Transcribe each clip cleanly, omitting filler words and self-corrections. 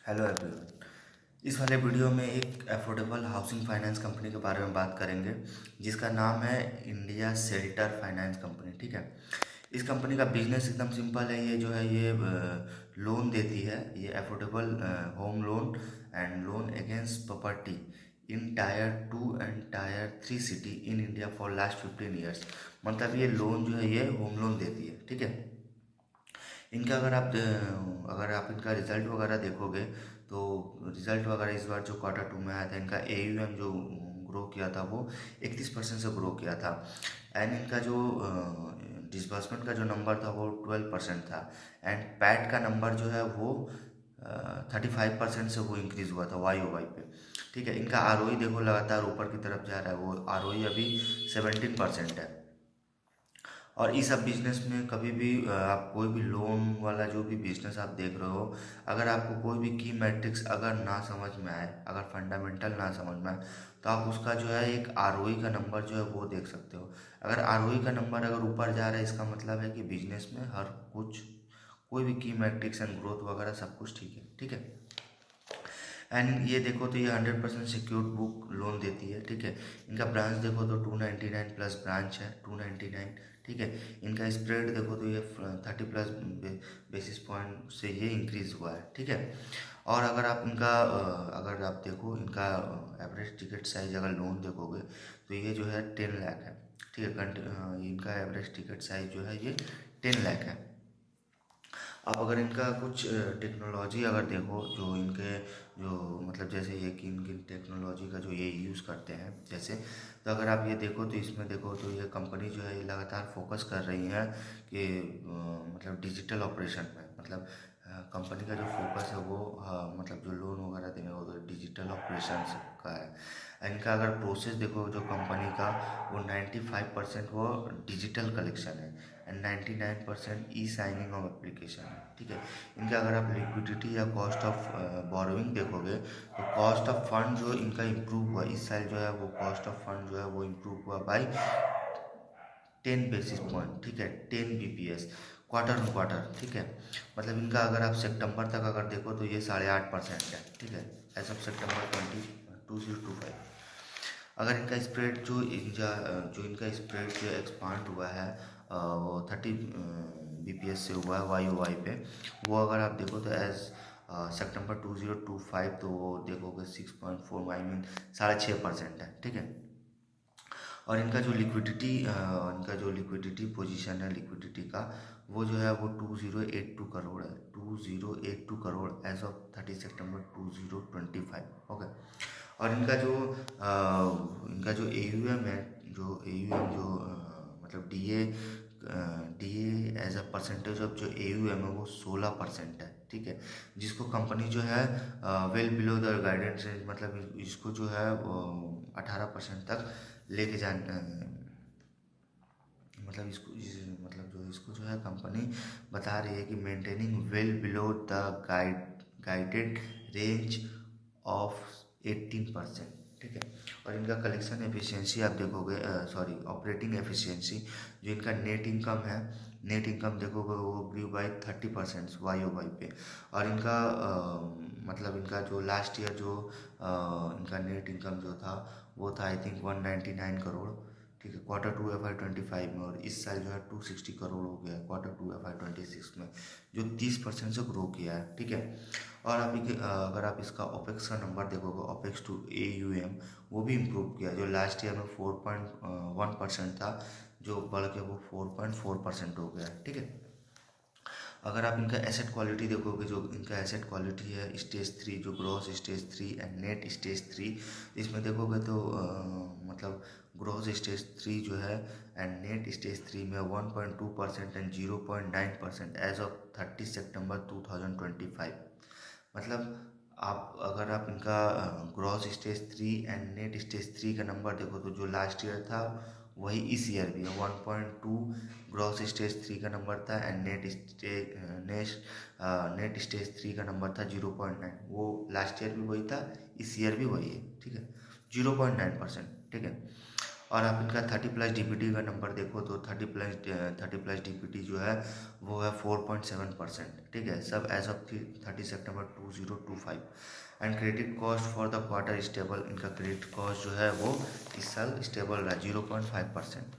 Hello everyone. इस वाले video में एक अफोर्डेबल हाउसिंग फाइनेंस कंपनी के बारे में बात करेंगे जिसका नाम है इंडिया शेल्टर फाइनेंस कंपनी। ठीक है। इस कंपनी का बिजनेस एकदम सिंपल है। ये जो है ये लोन देती है। ये affordable home loan and loan against property in tyre 2 and tyre 3 city in India for last 15 years. मतलब ये लोन जो है ये होम लोन देती है। ठीक है। इनका अगर आप इनका रिजल्ट वगैरह देखोगे तो रिजल्ट वगैरह इस बार जो Q2 में आया था, इनका AUM जो ग्रो किया था वो 31% से ग्रो किया था। एंड इनका जो डिसबर्समेंट का जो नंबर था वो 12% था। एंड पैट का नंबर जो है वो 35% से वो इंक्रीज़ हुआ था YoY पे। ठीक है। इनका ROE देखो लगातार ऊपर की तरफ जा रहा है। वो ROE अभी 17% है। और इस सब बिजनेस में कभी भी आप कोई भी लोन वाला जो भी बिजनेस आप देख रहे हो, अगर आपको कोई भी की मैट्रिक्स अगर ना समझ में आए, अगर फंडामेंटल ना समझ में आए, तो आप उसका जो है एक ROE का नंबर जो है वो देख सकते हो। अगर ROE का नंबर अगर ऊपर जा रहा है, इसका मतलब है कि बिजनेस में हर कुछ कोई भी की मैट्रिक्स एंड ग्रोथ वगैरह सब कुछ ठीक है। ठीक है। एंड ये देखो तो ये 100% सिक्योर्ड बुक लोन देती है। ठीक है। इनका ब्रांच देखो तो 299 प्लस ब्रांच है, 299। ठीक है। इनका स्प्रेड देखो तो ये 30 प्लस बेसिस पॉइंट से ये इंक्रीज हुआ है। ठीक है। और अगर आप देखो इनका एवरेज टिकट साइज अगर लोन देखोगे तो ये जो है 10 लाख है। ठीक है। इनका एवरेज टिकट साइज जो है ये 10 लाख है। आप अगर इनका कुछ टेक्नोलॉजी अगर देखो, जो इनके जो मतलब जैसे ये कि इनकी टेक्नोलॉजी का जो ये यूज़ करते हैं जैसे, तो अगर आप ये देखो तो इसमें देखो तो ये कंपनी जो है ये लगातार फोकस कर रही है कि मतलब डिजिटल ऑपरेशन में, मतलब कंपनी का जो फोकस है वो मतलब जो लोन वगैरह देने वो तो डिजिटल ऑपरेशन का है। इनका अगर प्रोसेस देखो जो कंपनी का, वो 95% वो डिजिटल कलेक्शन है and 99% e signing off application है। ठीक है। इनका अगर आप लिक्विडिटी या कॉस्ट ऑफ बोरोइंग देखोगे तो कॉस्ट ऑफ फंड जो इनका इम्प्रूव हुआ इस साल जो है, वो कॉस्ट ऑफ फंड जो है वो इम्प्रूव हुआ बाई 10 बेसिस पॉइंट। ठीक है। 10 BPS क्वार्टर ऑन क्वार्टर। ठीक है। मतलब इनका अगर आप सितंबर तक अगर देखो तो ये 8.5% है। ठीक है। एज ऑफ सितंबर 2025। अगर इनका स्प्रेड जो इनका स्प्रेड जो एक्सपांड हुआ है वो 30 BPS से हुआ है YoY पे। वो अगर आप देखो तो एज सितंबर 2025 तो वो देखोगे 6.4, आई मीन 6.5% है। ठीक है। और इनका जो लिक्विडिटी पोजीशन है लिक्विडिटी का, वो जो है वो 2082 करोड़ है। 2082 crore as of 30 September 2025। Okay. और इनका जो AUM है, जो AUM जो मतलब DA as a percentage of जो AUM है वो 16% है। ठीक है। जिसको कंपनी जो है well below the guidance range, मतलब इसको जो है 18% तक लेके जान मतलब मतलब जो इसको जो है कंपनी बता रही है कि maintaining well below the guided range of 18%। ठीक है। और इनका कलेक्शन एफिशिएंसी आप देखोगे, सॉरी ऑपरेटिंग एफिशिएंसी, जो इनका नेट इनकम देखोगे वो ग्रू बाई 30% YoY पे। और मतलब इनका जो लास्ट ईयर जो इनका नेट इनकम जो था वो था आई थिंक 199 करोड़। ठीक है। Q2 FY 25 में। और इस साल जो है 260 करोड़ हो गया है Q2 FY 26 में, जो 30% से ग्रो किया है। ठीक है। और अगर आप इसका ओपेक्स का नंबर देखोगे, ओपेक्स टू AUM, वो भी इम्प्रूव किया, जो लास्ट ईयर में 4.1% था, जो बढ़ के वो 4.4% हो गया है। ठीक है। अगर आप इनका एसेट क्वालिटी देखोगे, जो इनका एसेट क्वालिटी है स्टेज 3, जो gross stage 3 and net stage 3, इसमें देखोगे तो मतलब ग्रॉस स्टेज 3 जो है एंड नेट स्टेज 3 में 1.2% एंड 0.9% एज ऑफ 30 सितंबर 2025। मतलब अगर आप इनका gross stage 3 and net stage 3 का नंबर देखो तो जो लास्ट ईयर था वही इस ईयर भी है। 1.2 ग्रॉस स्टेज 3 का नंबर था एंड नेट स्टेज 3 का नंबर था 0.9। वो लास्ट ईयर भी वही था, इस ईयर भी वही है। ठीक है। 0.9%। ठीक है। और आप इनका 30+ DPD का नंबर देखो तो 30+ DPD जो है वो है 4.7%, ठीक है, सब as of 30 September 2025। And credit cost for the quarter stable, इनका क्रेडिट कॉस्ट जो है वो इस साल स्टेबल रहा 0.5%।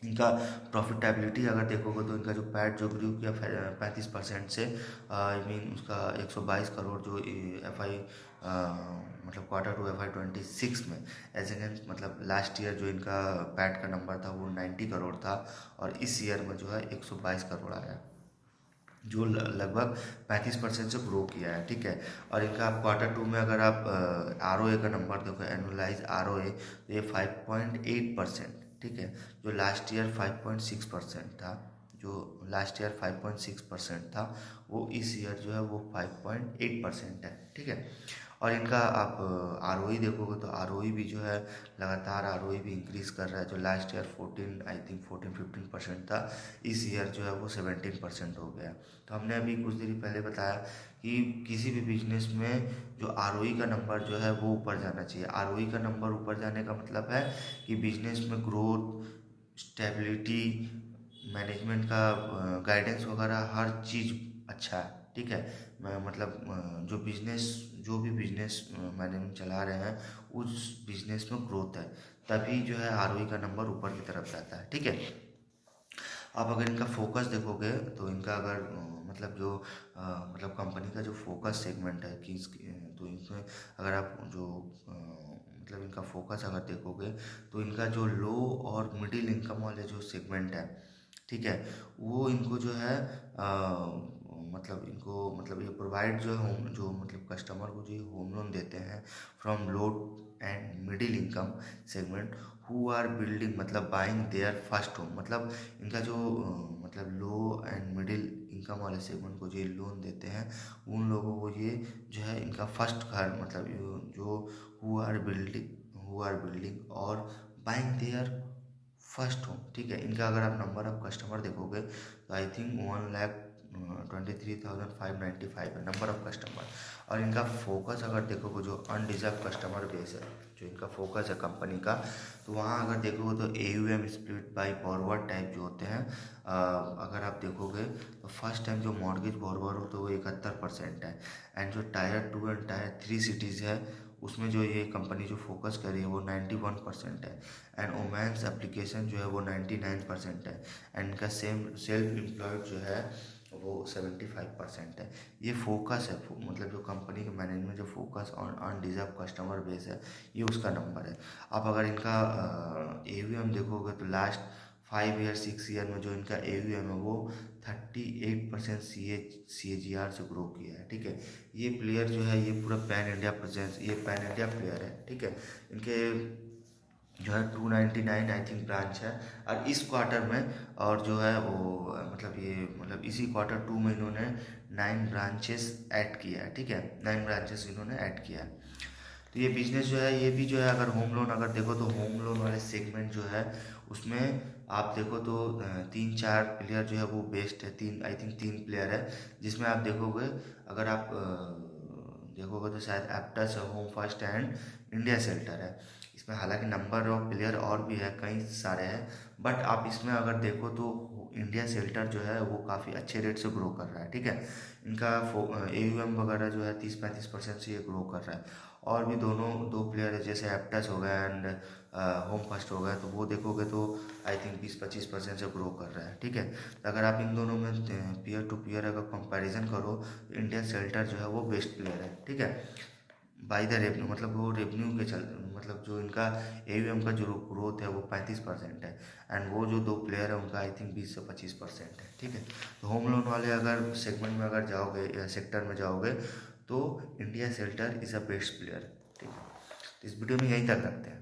इनका प्रॉफिटेबिलिटी अगर देखोगे तो इनका जो पैट जो ग्रू किया 35% से, आई मीन उसका 122 करोड़ जो FI मतलब Q2 FY 26 में, एज अगेंस्ट मतलब लास्ट ईयर जो इनका पैट का नंबर था वो 90 करोड़ था, और इस ईयर में जो है 122 करोड़ आया, जो लगभग 35% से ग्रो किया है, ठीक है। और इनका Q2 में अगर आप ROA का नंबर देखो, एनुअलाइज ROA, तो ये 5.8%, ठीक है, जो लास्ट ईयर 5.6% था, जो लास्ट ईयर 5.6% था, वो इस ईयर जो है वो 5.8% है, ठीक है। और इनका आप ROE देखोगे तो ROE भी जो है लगातार ROE भी इंक्रीज़ कर रहा है, जो लास्ट ईयर 14 15% था, इस ईयर जो है वो 17% हो गया। तो हमने अभी कुछ देर पहले बताया कि किसी भी बिजनेस में जो ROE का नंबर जो है वो ऊपर जाना चाहिए। ROE का नंबर ऊपर जाने का मतलब है कि बिजनेस में ग्रोथ, स्टेबिलिटी, मैनेजमेंट का गाइडेंस वगैरह हर चीज़ अच्छा है, ठीक है। मतलब जो भी बिजनेस मैनेजमेंट चला रहे हैं, उस बिजनेस में ग्रोथ है, तभी जो है ROE का नंबर ऊपर की तरफ जाता है, ठीक है। आप अगर इनका फोकस देखोगे तो इनका अगर मतलब जो मतलब कंपनी का जो फोकस सेगमेंट है कि तो इसमें अगर आप जो मतलब इनका फोकस अगर देखोगे तो इनका जो लो और मिडिल इनकम वाले जो सेगमेंट है, ठीक है, वो इनको जो है मतलब इनको मतलब ये प्रोवाइड जो है होम जो मतलब कस्टमर को जो होम लोन देते हैं from low and middle income segment who are building मतलब बाइंग देयर फर्स्ट होम, मतलब इनका जो मतलब लो एंड मिडिल इनकम वाले सेगमेंट को जो लोन देते हैं, उन लोगों को ये जो है इनका फर्स्ट घर मतलब जो हु आर बिल्डिंग और बाइंग देयर फर्स्ट होम, ठीक है। इनका अगर आप नंबर ऑफ कस्टमर देखोगे तो आई थिंक 1,23,595 है नंबर ऑफ कस्टमर। और इनका फोकस अगर देखोगे जो अनडिजर्व कस्टमर बेस है, जो इनका फोकस है कंपनी का, तो वहाँ अगर देखोगे तो AUM split by borrower type जो होते हैं, अगर आप देखोगे तो फर्स्ट टाइम जो मॉर्गेज बोरोवर हो तो वो 71% है, एंड जो Tier 2 एंड Tier 3 सिटीज़ है उसमें जो ये कंपनी जो फोकस कर रही है वो 91% है, एंड वोमेंस एप्लीकेशन जो है वो 99% है, एंड इनका सेल्फ एम्प्लॉयड जो है वो 75% है। ये फोकस है मतलब जो कंपनी के मैनेजमेंट जो focus on undeserved customer base है, ये उसका नंबर है। आप अगर इनका AUM देखोगे तो लास्ट 5 ईयर 6 ईयर में जो इनका AUM है वो 38% CAGR से ग्रो किया है, ठीक है। ये प्लेयर जो है ये पूरा पैन इंडिया प्रेजेंस, ये पैन इंडिया प्लेयर है, ठीक है। इनके जो है 299 आई थिंक ब्रांच है, और इस क्वार्टर में और जो है वो मतलब ये मतलब इसी Q2 में इन्होंने 9 ब्रांचेस ऐड किया है, ठीक है, 9 ब्रांचेस इन्होंने ऐड किया है। तो ये बिजनेस जो है ये भी जो है अगर होम लोन अगर देखो तो होम लोन वाले सेगमेंट जो है उसमें आप देखो तो 3 4 प्लेयर जो है वो बेस्ट है, तीन आई थिंक 3 प्लेयर है, जिसमें आप देखोगे अगर आप देखोगे तो शायद एप्टस है, home first and India shelter है। इसमें हालांकि नंबर ऑफ प्लेयर और भी है, कई सारे हैं, बट आप इसमें अगर देखो तो इंडिया शेल्टर जो है वो काफ़ी अच्छे रेट से ग्रो कर रहा है, ठीक है। इनका AUM वगैरह जो है 30-35% से ये ग्रो कर रहा है। और भी दो प्लेयर है जैसे एप्टस हो गया एंड होम फर्स्ट हो गया, तो वो देखोगे तो आई थिंक 20-25% से ग्रो कर रहा है, ठीक है। तो अगर आप इन दोनों में पीयर टू पीयर अगर कंपैरिजन करो तो इंडिया शेल्टर जो है वो बेस्ट प्लेयर है, ठीक है, बाई द रेवेन्यू, मतलब वो रेवेन्यू के चल मतलब जो इनका AUM का जो ग्रोथ है वो 35% है, एंड वो जो 2 प्लेयर है उनका आई थिंक 20 से 25% है, ठीक है। तो होम लोन वाले अगर सेगमेंट में अगर जाओगे या सेक्टर में जाओगे तो India shelter is a best player, ठीक है। तो इस वीडियो में यहीं तक रखते हैं।